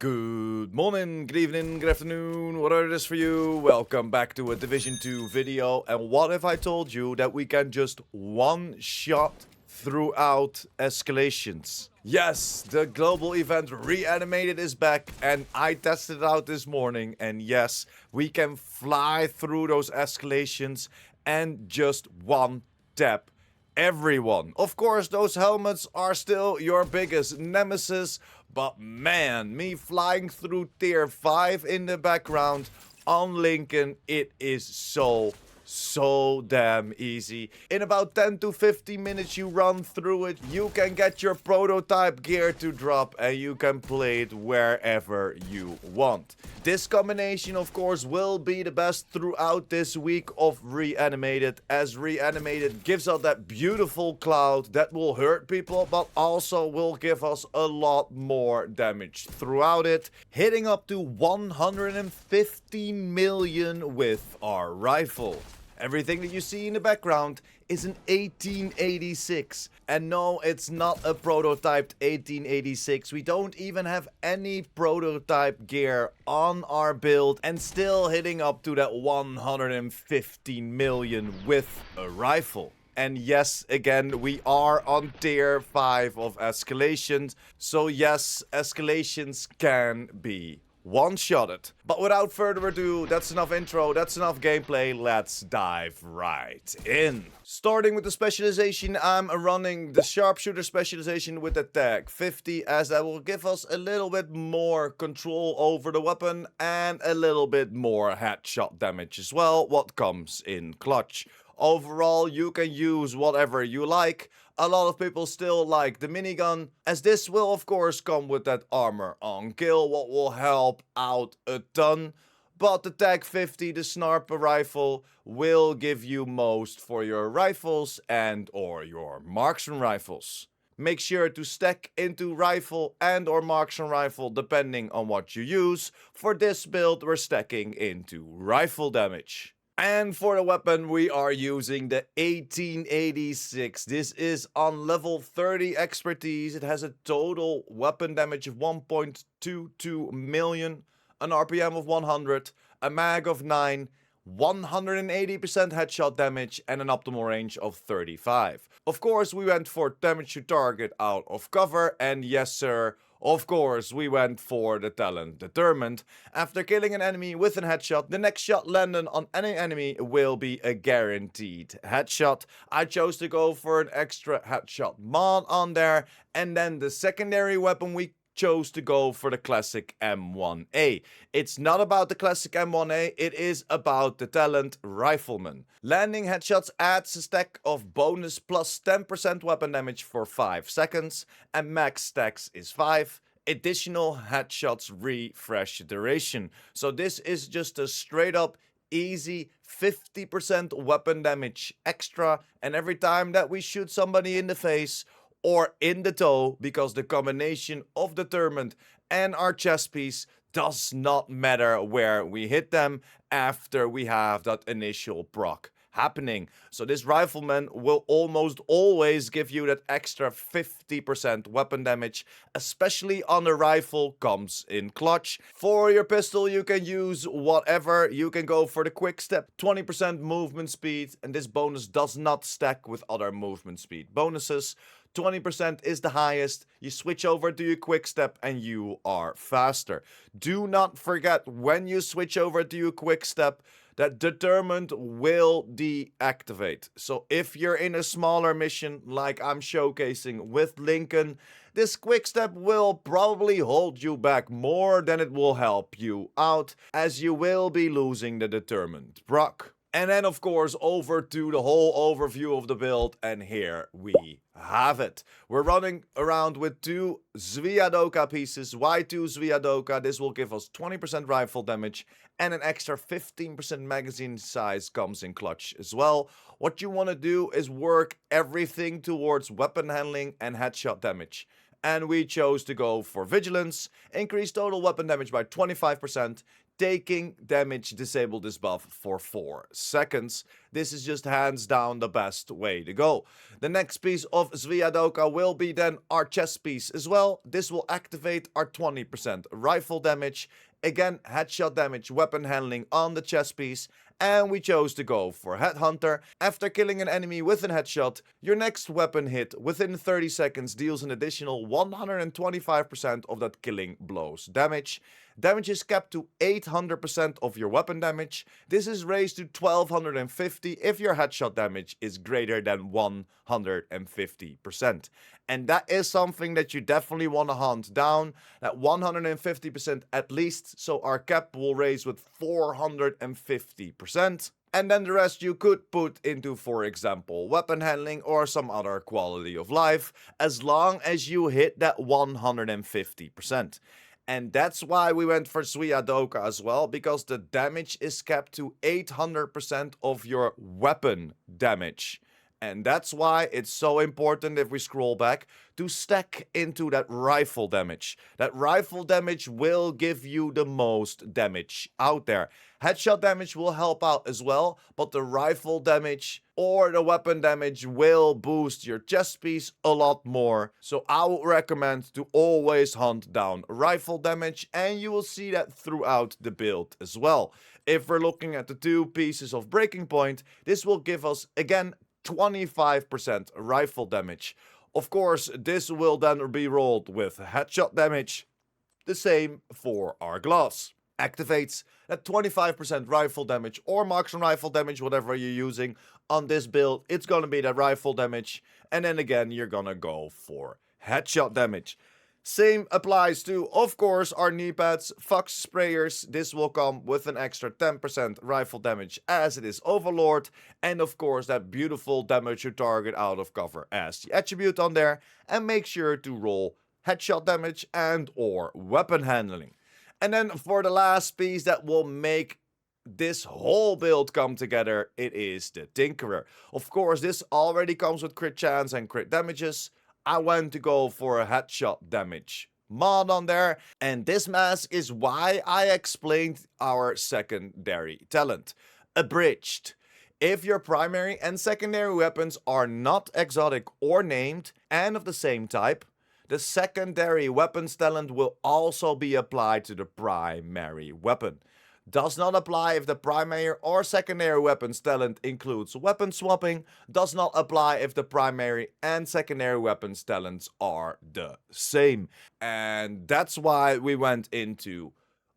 Good morning, good evening, good afternoon, whatever it is for you. Welcome back to a Division 2 video. And what if I told you that we can just one-shot throughout Escalations? Yes, the global event Reanimated is back and I tested it out this morning. And yes, we can fly through those escalations and just one tap everyone. Of course, those helmets are still your biggest nemesis, but man, me flying through tier 5 in the background on Lincoln, it is so damn easy. In about 10 to 15 minutes you run through it, you can get your prototype gear to drop and you can play it wherever you want. This combination of course will be the best throughout this week of Reanimated, as Reanimated gives us that beautiful cloud that will hurt people but also will give us a lot more damage throughout it, hitting up to 115 million with our rifle. Everything that you see in the background is an 1886. And no, it's not a prototyped 1886. We don't even have any prototype gear on our build and still hitting up to that 115 million with a rifle. And yes, again, we are on tier 5 of Escalations. So yes, Escalations can be one-shotted. But without further ado, that's enough intro, that's enough gameplay, let's dive right in. Starting with the specialization, I'm running the sharpshooter specialization with the tag 50, as that will give us a little bit more control over the weapon and a little bit more headshot damage as well, what comes in clutch. Overall, you can use whatever you like. A lot of people still like the minigun, as this will of course come with that armor on kill, what will help out a ton. But the Tag 50, the sniper rifle, will give you most for your rifles and or your marksman rifles. Make sure to stack into rifle and or marksman rifle depending on what you use. For this build we're stacking into rifle damage. And for the weapon, we are using the 1886. This is on level 30 expertise. It has a total weapon damage of 1.22 million, an RPM of 100, a mag of 9, 180% headshot damage, and an optimal range of 35. Of course, we went for damage to target out of cover, and yes sir, of course, we went for the talent determined. After killing an enemy with a headshot, the next shot landed on any enemy will be a guaranteed headshot. I chose to go for an extra headshot mod on there, and then the secondary weapon we chose to go for the classic M1A. It's not about the classic M1A, it is about the talent rifleman. Landing headshots adds a stack of bonus plus 10% weapon damage for 5 seconds, and max stacks is 5. Additional headshots refresh duration. So this is just a straight up easy 50% weapon damage extra, and every time that we shoot somebody in the face or in the toe, because the combination of determined and our chest piece does not matter where we hit them after we have that initial proc happening. So this rifleman will almost always give you that extra 50% weapon damage, especially on the rifle, comes in clutch. For your pistol you can use whatever. You can go for the quick step, 20% movement speed, and this bonus does not stack with other movement speed bonuses. 20% is the highest. You switch over to your quick step and you are faster. Do not forget, when you switch over to your quick step, that determined will deactivate. So if you're in a smaller mission like I'm showcasing with Lincoln, this quick step will probably hold you back more than it will help you out, as you will be losing the determined proc. And then of course over to the whole overview of the build, and here we have it. We're running around with 2 Zviadoka pieces, Y2 Zviadoka. This will give us 20% rifle damage and an extra 15% magazine size comes in clutch as well. What you want to do is work everything towards weapon handling and headshot damage. and we chose to go for Vigilance, increase total weapon damage by 25%, taking damage disable this buff for 4 seconds. This is just hands down the best way to go. The next piece of Sviadoka will be then our chest piece as well. This will activate our 20% rifle damage. Again, headshot damage, weapon handling on the chest piece. And we chose to go for Headhunter. After killing an enemy with a headshot, your next weapon hit within 30 seconds deals an additional 125% of that killing blow's damage. Damage is capped to 800% of your weapon damage. This is raised to 1250 if your headshot damage is greater than 150%. And that is something that you definitely want to hunt down, that 150% at least, so our cap will raise with 450%. And then the rest you could put into, for example, weapon handling or some other quality of life, as long as you hit that 150%. And that's why we went for Sviadoka as well, because the damage is capped to 800% of your weapon damage. And that's why it's so important, if we scroll back, to stack into that rifle damage. That rifle damage will give you the most damage out there. Headshot damage will help out as well, but the rifle damage or the weapon damage will boost your chest piece a lot more. So I would recommend to always hunt down rifle damage, and you will see that throughout the build as well. If we're looking at the 2 pieces of Breaking Point, this will give us, again, 25% rifle damage. Of course, this will then be rolled with headshot damage. The same for our gloves. Activates at 25% rifle damage or marksman rifle damage, whatever you're using on this build. It's gonna be that rifle damage, and then again you're gonna go for headshot damage. Same applies to, of course, our knee pads, Fox sprayers. This will come with an extra 10% rifle damage as it is Overlord. And of course that beautiful damage to target out of cover as the attribute on there. And make sure to roll headshot damage and or weapon handling. And then for the last piece that will make this whole build come together, it is the Tinkerer. Of course, this already comes with crit chance and crit damages. I went to go for a headshot damage mod on there, and this mask is why I explained our secondary talent. Abridged. If your primary and secondary weapons are not exotic or named and of the same type, the secondary weapons talent will also be applied to the primary weapon. Does not apply if the primary or secondary weapons talent includes weapon swapping. Does not apply if the primary and secondary weapons talents are the same. And that's why we went into,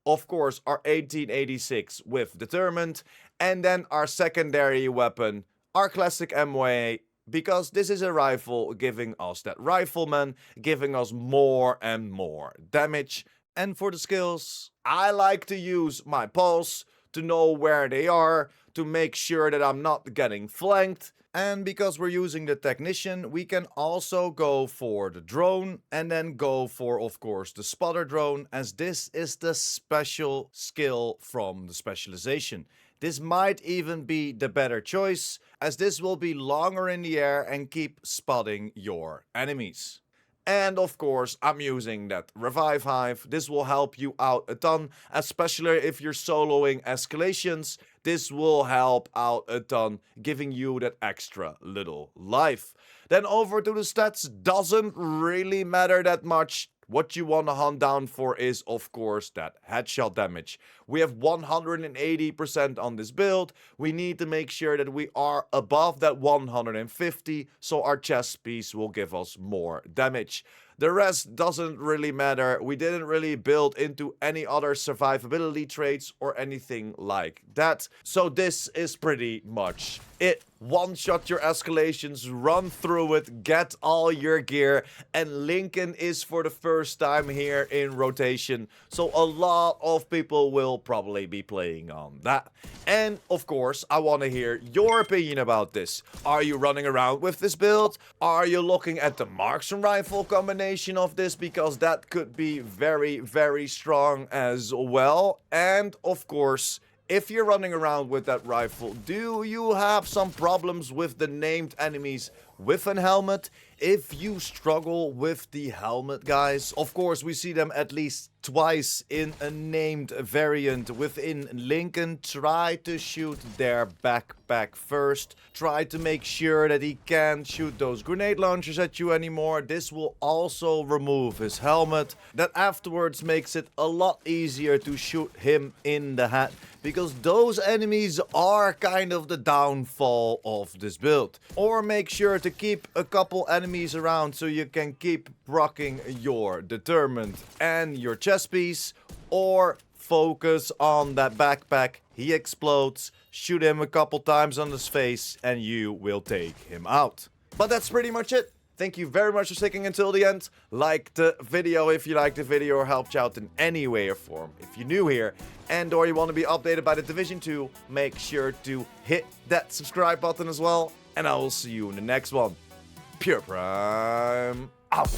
of course, our 1886 with Determined, and then our secondary weapon, our classic MOA, because this is a rifle giving us that rifleman, giving us more and more damage. And for the skills, I like to use my pulse to know where they are, to make sure that I'm not getting flanked. And because we're using the technician, we can also go for the drone and then go for, of course, the spotter drone, as this is the special skill from the specialization. This might even be the better choice, as this will be longer in the air and keep spotting your enemies. And of course, I'm using that Revive Hive. This will help you out a ton, especially if you're soloing Escalations. This will help out a ton, giving you that extra little life. Then over to the stats, doesn't really matter that much. What you want to hunt down for is, of course, that headshot damage. We have 180% on this build. We need to make sure that we are above that 150, so our chest piece will give us more damage. The rest doesn't really matter. We didn't really build into any other survivability traits or anything like that. So this is pretty much it. One-shot your escalations, run through it, get all your gear, and Lincoln is for the first time here in rotation, so a lot of people will probably be playing on that. And of course, I want to hear your opinion about this. Are you running around with this build? Are you looking at the marksman rifle combination of this, because that could be very, very strong as well? And of course, if you're running around with that rifle, do you have some problems with the named enemies with an helmet. If you struggle with the helmet, guys, of course we see them at least twice in a named variant within Lincoln. Try to shoot their backpack first. Try to make sure that he can't shoot those grenade launchers at you anymore. This will also remove his helmet. That afterwards makes it a lot easier to shoot him in the head, because those enemies are kind of the downfall of this build. Or make sure to keep a couple enemies around so you can keep rocking your Determined and your chest piece, or focus on that backpack. He explodes, shoot him a couple times on his face, and you will take him out. But that's pretty much it. Thank you very much for sticking until the end. Like the video if you liked the video or helped you out in any way or form. If you're new here and or you want to be updated by the Division 2, make sure to hit that subscribe button as well. And I will see you in the next one. Pure Prime out.